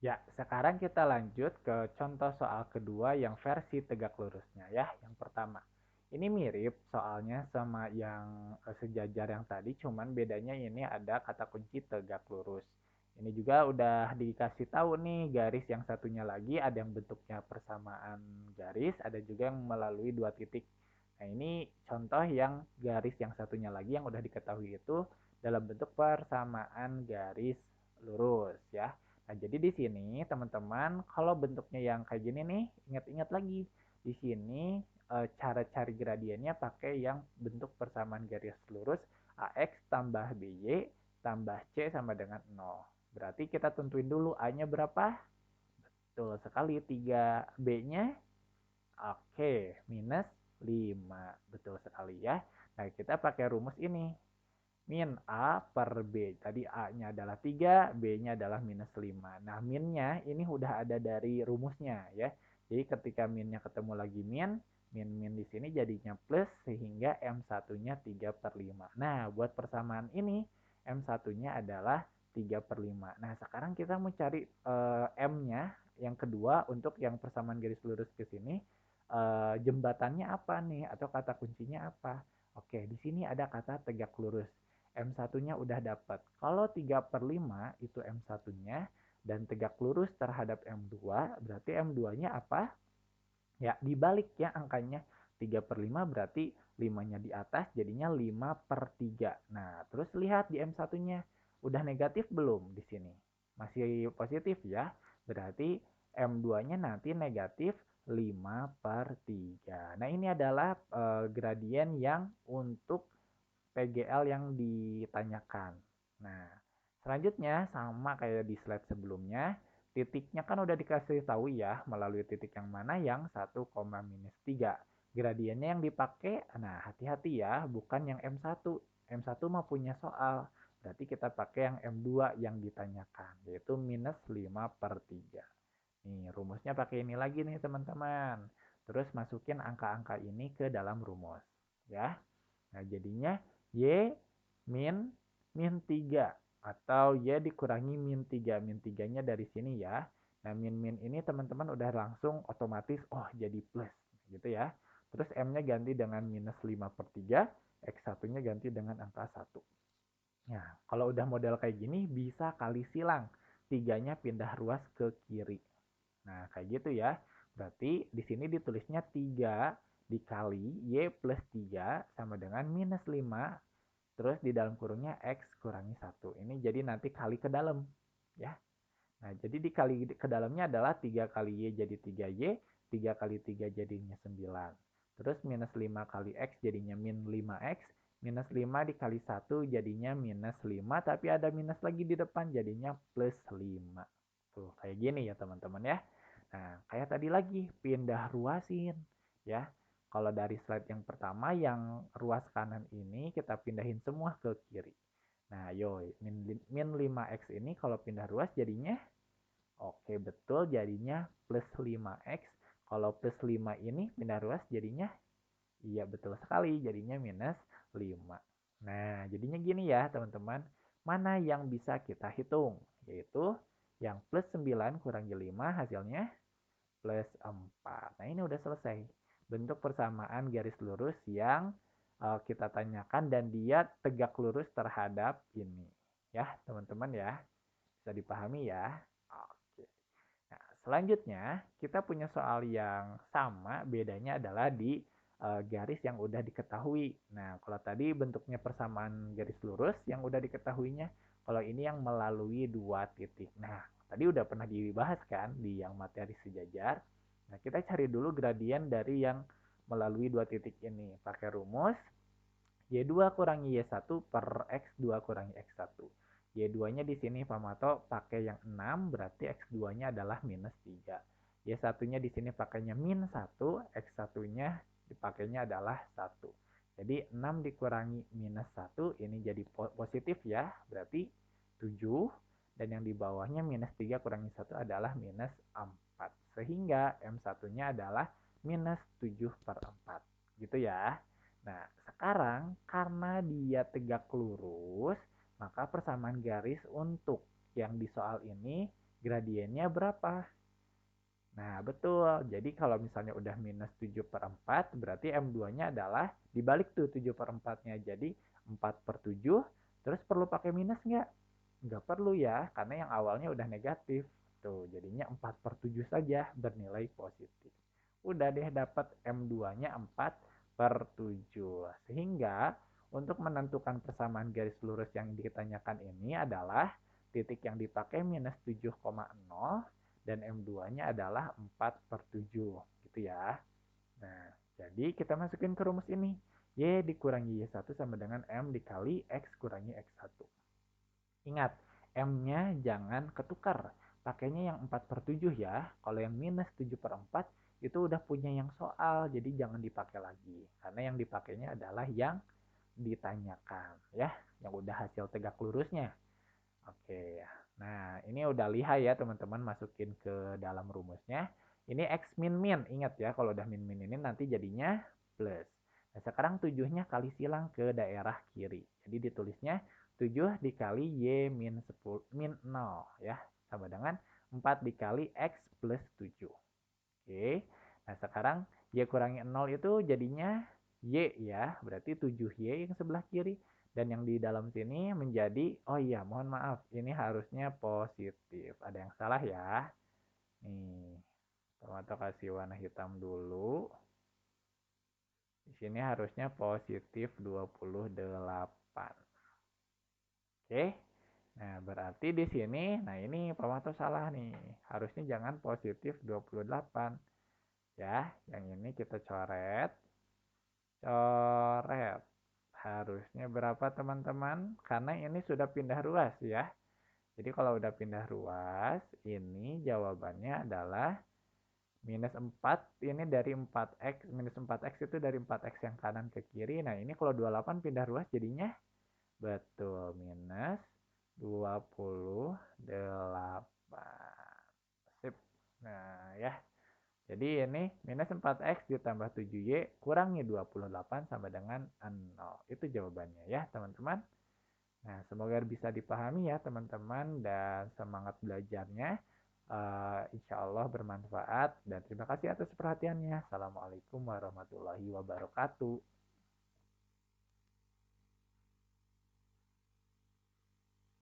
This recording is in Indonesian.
Ya, sekarang kita lanjut ke contoh soal kedua yang versi tegak lurusnya ya. Yang pertama, ini mirip soalnya sama yang sejajar yang tadi, cuman bedanya ini ada kata kunci tegak lurus. Ini juga udah dikasih tahu nih garis yang satunya lagi ada yang bentuknya persamaan garis, ada juga yang melalui dua titik. Nah, ini contoh yang garis yang satunya lagi yang udah diketahui itu dalam bentuk persamaan garis lurus ya. Nah, jadi di sini teman-teman, kalau bentuknya yang kayak gini nih, ingat-ingat lagi. Di sini cara cari gradiennya pakai yang bentuk persamaan garis lurus AX tambah BY tambah C sama dengan 0. Berarti kita tentuin dulu A-nya berapa? Betul sekali, 3B-nya. Oke, minus 5. Betul sekali ya. Nah, kita pakai rumus ini min A per B. Tadi A-nya adalah 3, B-nya adalah minus 5. Nah, minnya ini udah ada dari rumusnya ya. Jadi ketika minnya ketemu lagi min di sini jadinya plus sehingga M1-nya 3 per 5. Nah, buat persamaan ini M1-nya adalah 3 per 5. Nah, sekarang kita mau cari M-nya yang kedua untuk yang persamaan garis lurus ke sini. Jembatannya apa nih atau kata kuncinya apa? Oke, di sini ada kata tegak lurus. M1-nya udah dapat. Kalau 3 per 5 itu M1-nya dan tegak lurus terhadap M2, berarti M2-nya apa? Ya, dibalik ya angkanya. 3 per 5 berarti 5-nya di atas jadinya 5 per 3. Nah, terus lihat di M1-nya. Udah negatif belum di sini? Masih positif ya. Berarti M2-nya nanti negatif 5 per 3. Nah, ini adalah gradien yang untuk PGL yang ditanyakan. Nah, selanjutnya sama kayak di slide sebelumnya, titiknya kan udah dikasih tahu ya melalui titik yang mana yang 1,-3. Gradiennya yang dipakai, nah hati-hati ya, bukan yang M1. M1 mah punya soal, berarti kita pakai yang M2 yang ditanyakan, yaitu minus 5 per 3. Nih, rumusnya pakai ini lagi nih teman-teman. Terus masukin angka-angka ini ke dalam rumus. Ya, nah jadinya Y min min 3 atau Y dikurangi min 3. Min 3-nya dari sini ya. Nah, min ini teman-teman udah langsung otomatis oh jadi plus gitu ya. Terus M-nya ganti dengan minus 5 per 3, X1-nya ganti dengan angka 1. Nah, kalau udah model kayak gini bisa kali silang. 3-nya pindah ruas ke kiri. Nah, kayak gitu ya. Berarti di sini ditulisnya 3 dikali Y plus 3 sama dengan minus 5. Terus di dalam kurungnya X kurangi 1. Ini jadi nanti kali ke dalam. Ya. Nah, jadi dikali ke dalamnya adalah 3 kali Y jadi 3Y. 3 kali 3 jadinya 9. Terus minus 5 kali X jadinya min 5X. Minus 5 dikali 1 jadinya minus 5. Tapi ada minus lagi di depan jadinya plus 5. Tuh, kayak gini ya teman-teman ya. Nah, kayak tadi lagi, pindah ruasin. Ya, kalau dari slide yang pertama, yang ruas kanan ini kita pindahin semua ke kiri. Nah, yo, min 5X ini kalau pindah ruas jadinya, oke betul, jadinya plus 5X. Kalau plus 5 ini pindah ruas jadinya, iya betul sekali, jadinya minus 5. Nah, jadinya gini ya teman-teman, mana yang bisa kita hitung? Yaitu yang plus 9 kurangi 5 hasilnya plus 4. Nah, ini udah selesai. Bentuk persamaan garis lurus yang kita tanyakan dan dia tegak lurus terhadap ini. Ya, teman-teman ya. Bisa dipahami ya. Oke. Nah, selanjutnya kita punya soal yang sama, bedanya adalah di garis yang udah diketahui. Nah, kalau tadi bentuknya persamaan garis lurus yang udah diketahuinya, kalau ini yang melalui dua titik. Nah, tadi udah pernah dibahas kan di yang materi sejajar. Nah, kita cari dulu gradien dari yang melalui dua titik ini. Pakai rumus Y2 kurangi Y1 per X2 kurangi X1. Y2-nya di sini Pak Mato pakai yang 6, berarti X2-nya adalah minus 3. Y1-nya di sini pakainya min 1, X1-nya dipakainya adalah 1. Jadi 6 dikurangi minus 1, ini jadi positif ya, berarti 7. Dan yang di bawahnya minus 3 kurangi 1 adalah minus 4. Sehingga M1-nya adalah minus 7 per 4. Gitu ya. Nah, sekarang karena dia tegak lurus, maka persamaan garis untuk yang di soal ini gradiennya berapa? Nah, betul. Jadi kalau misalnya udah minus 7/4, berarti M2-nya adalah dibalik tuh 7/4-nya. Jadi 4/7, terus perlu pakai minus nggak? Nggak perlu ya, karena yang awalnya udah negatif. Tuh, jadinya 4/7 saja bernilai positif. Udah deh dapat M2-nya 4/7. Sehingga untuk menentukan persamaan garis lurus yang ditanyakan ini adalah titik yang dipakai minus 7,0 dan M2-nya adalah 4/7 gitu ya. Nah, jadi kita masukin ke rumus ini. Y dikurangi Y1 sama dengan M dikali X kurangi X1. Ingat, M-nya jangan ketukar. Pakainya yang 4/7 ya. Kalau yang minus 7/4 itu udah punya yang soal, jadi jangan dipakai lagi. Karena yang dipakainya adalah yang ditanyakan ya, yang udah hasil tegak lurusnya. Oke, nah ini udah lihat ya teman-teman, masukin ke dalam rumusnya. Ini X min min, ingat ya kalau udah min min ini nanti jadinya plus. Nah sekarang 7-nya kali silang ke daerah kiri. Jadi ditulisnya 7 dikali Y min 10, min 0 ya. Sama dengan 4 dikali X plus 7. Oke, nah sekarang Y kurangi 0 itu jadinya Y ya, berarti 7Y yang sebelah kiri. Dan yang di dalam sini menjadi, oh iya mohon maaf, ini harusnya positif. Ada yang salah ya. Nih, atau kasih warna hitam dulu. Di sini harusnya positif 28. Oke, nah berarti di sini, nah ini Pak salah nih. Harusnya jangan positif 28. Ya, yang ini kita coret. Coret. Harusnya berapa teman-teman? Karena ini sudah pindah ruas ya. Jadi kalau udah pindah ruas, ini jawabannya adalah minus 4. Ini dari 4X. Minus 4X itu dari 4X yang kanan ke kiri. Nah ini kalau 28 pindah ruas jadinya betul. Minus 28. Sip. Nah ya. Jadi ini minus 4X ditambah 7Y kurangi 28 sama dengan 0. Itu jawabannya ya teman-teman. Nah semoga bisa dipahami ya teman-teman dan semangat belajarnya. Insya Allah bermanfaat dan terima kasih atas perhatiannya. Assalamualaikum warahmatullahi wabarakatuh.